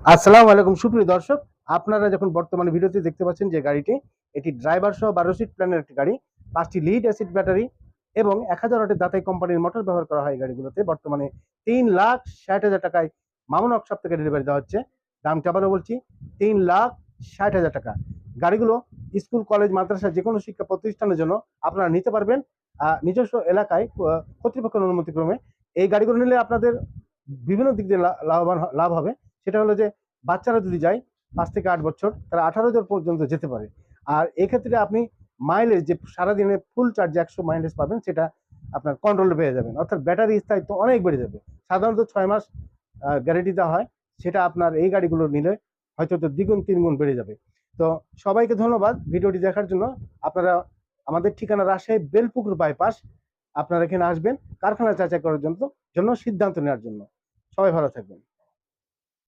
আসসালামু আলাইকুম সুপ্রিয় দর্শক, আপনারা যখন বর্তমানে ভিডিওতে দেখতে পাচ্ছেন যে গাড়িটি, এটি ড্রাইভার সহ 12 সিট প্ল্যানের একটি গাড়ি, 5টি লিড অ্যাসিড ব্যাটারি এবং 1000 ওয়াটের দাতাই কোম্পানির মোটর ব্যবহার করা হয় এই গাড়িগুলোতে। বর্তমানে 3,60,000 টাকায় মামুন ওয়ার্কশপ থেকে ডেলিভারি দেওয়া হচ্ছে। দামটা আবারও বলছি, 3,60,000 টাকা। গাড়িগুলো স্কুল, কলেজ, মাদ্রাসা যেকোনো শিক্ষা প্রতিষ্ঠানের জন্য আপনারা নিতে পারবেন নিজস্ব এলাকায় কর্তৃপক্ষের অনুমতিক্রমে। এই গাড়িগুলো নিলে আপনাদের বিভিন্ন দিক দিয়ে লাভ হবে। সেটা হলো যে বাচ্চারা যদি যায় 5 থেকে 8 বছর, তারা 18,000 পর্যন্ত যেতে পারে। আর এক্ষেত্রে আপনি মাইলেজ যে সারাদিনে ফুল চার্জে 100 মাইলেজ পাবেন, সেটা আপনার কন্ট্রোলে পেয়ে যাবেন। অর্থাৎ ব্যাটারি স্থায়িত্ব অনেক বেড়ে যাবে। সাধারণত 6 মাস গ্যারেন্টি দেওয়া হয়, সেটা আপনার এই গাড়িগুলো নিলে হয়তো দ্বিগুণ 3 গুণ বেড়ে যাবে। তো সবাইকে ধন্যবাদ ভিডিওটি দেখার জন্য। আপনারা আমাদের ঠিকানা রাজশাহী বেলপুকুর বাইপাস। আপনারা এখানে আসবেন কারখানা যাচাই করার জন্য সিদ্ধান্ত নেওয়ার জন্য। সবাই ভালো থাকবেন।